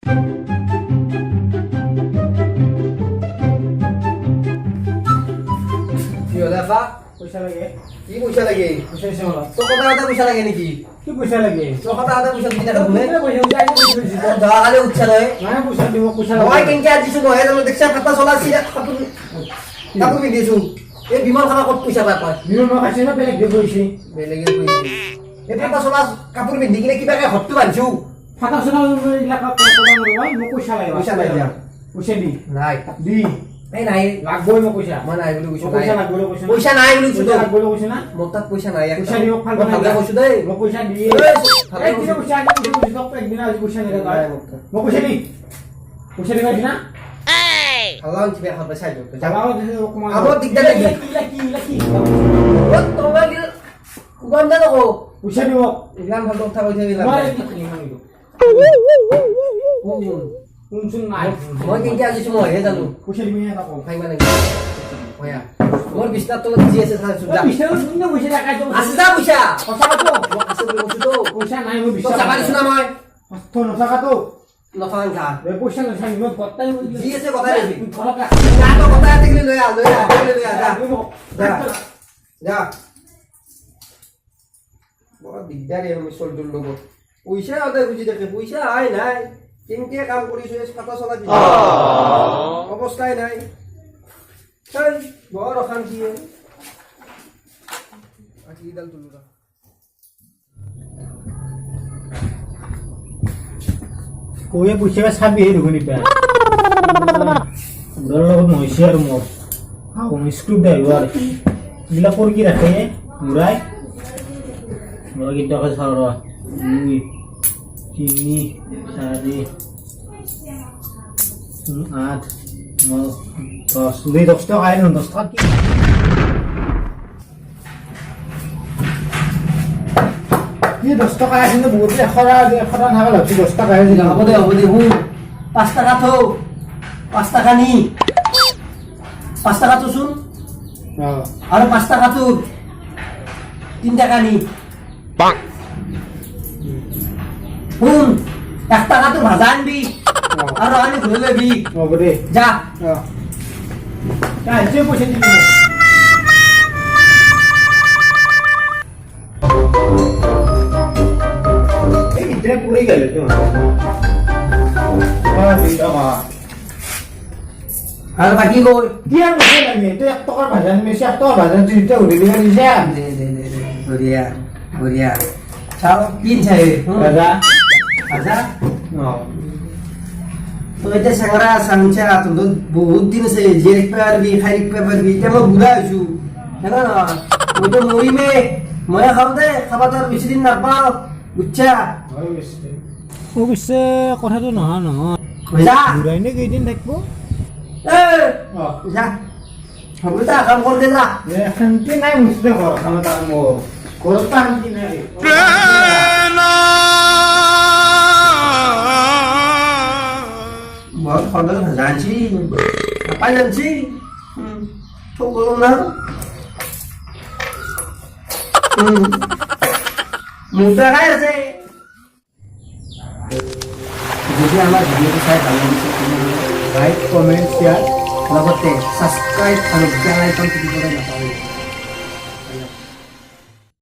কি হলে আপা পয়সা লাগে কি পয়সা লাগে পয়সা দিছে मला তো কথা কথা পয়সা লাগে নেকি কি পয়সা লাগে তো কথা কথা পয়সা দিনা তুমি পয়সা উঠাই দিছো যাওয়া কালে উঠছা নয় মানে পয়সা দিব পয়সা মই কেনকে আজিছো নহয় জানো দেখছা খাতা চলাছি কাপোৰ পিন্ধিছো এই বিমান খানা ক'ত পইচা পায় নিয়ম নকাছে না বেলেগ দিব গৈছে বেলেগে কৈছে এই খাতা চলা কাপোৰ পিন্ধি কিনে কিবাকে হটটো বান্ধিছো ফাটা সোনা ইলাকা কোন রয় মোক পয়সা লাগে পইচা নাই দিয়া পয়সা দি নাই দি এই নাই লাগবই মোক পয়সা মই নাই বুলি কৈছো পয়সা লাগবই কৈছে পইচা নাই বুলি কৈছো লাগবই কৈছে না মোৰ তাত পইচা নাই পয়সা দিব ফালবা ভালকে কৈছো দেই মোক পয়সা দি ভালকে এক দিন পয়সা দি দিছো একদিন আজি পয়সা নিলে গায় মোক পয়সা দি কৈছি না হালান কিবা খাব চাই দিও জাগাও অকমান আবো দিগদাৰ কি ও তোমার কি গন্ধ নকো পয়সা দিব ইলাম ভাল কথা কইতে দিলা কোন শুন নাই মই কেনকে আজিছো মই হে জানো পয়সা দিবি না তাকো ভাই মানে হয়া মোর বিছনাত তলত জি আছে সারা সুজা বিশাল শুন পয়সা টাকা তো আছে যা পয়সা কথা তো আছে বলি বলছো তো পয়সা নাই মই তো বিশাল যাবা দিছ না মই তো নথাকা তো নফান খা রে পয়সা না সাই মই কথাই জি আছে কথা দিবি ঘরক না তো কথা আছে কি লয়া যা যা বড় দিগদারে আমি চলদুর লোক পয়সা আদায় বুঝি দেখে পয়সা আই নাই কেনকে কাম করিছো খাতা চলা দি অবস্থায় নাই তাই বড় অশান্তি আকি দাল তুলুরা কোয়ে পয়সা ছাবি হে দুগুনি পা ওর লগত মইছি আর মোর আও স্ক্রু ড্রাইভার ইলা পর কি রাখে মুরাই মোর কি টাকা ছাড়া 2 3 4 8 9 10 দুই 10 টাকা আইন 10 টাকা কি 10 টাকা আছে না বহুত খরা থাকা লাগছে 10 টাকা আছে হ'ব দে হুন 5 টাকা থো 5 টাকা নি 5 টাকা তো শুন আর 5 টাকা তো 3 টাকা নি বাং হুন 1 টাকা তো ভাজা আনবি আর আনি ঘুরে লবি হবে দে যা যা যে পয়সা দিবি এই ইতরে পুরে গেল তো আর বাকি কই কি আর বসে লাগে তো 1 টাকার ভাজা নিবি 1 টাকার ভাজা দিতে উড়ে দিবি যা দে বড়িয়া বড়িয়া চাও তিন চাই ভাজা আচ্ছা ও তো এটা সাংরা সাংচা তো বহুত দিন সে জেরেক পারবি খাইক পারবি তেমন বুড়া হইছু না না ওই তো মরিমে ময়া খাও দে খাবা তোর বেশি দিন না পাও বুঝছা অবশ্যে কথাটো নহয় নহয় যা বুঢ়াই নে কেইদিন থাকিব এ যা হ'ব যা কাম কৰ দে যা শান্তি নাই মুঠতে ঘৰ খানা তাৰ মোৰ ঘৰত শান্তি নাই বহুত খবর জানছি পাই জানছি তো বলো না মুখটা খাই আছে যদি আমার ভিডিওটি চাই ভালো লাগিছে লাইক কমেন্ট শেয়ার লগতে সাবস্ক্রাইব আৰু বেল আইকনটো দিবলৈ নাপাহৰিব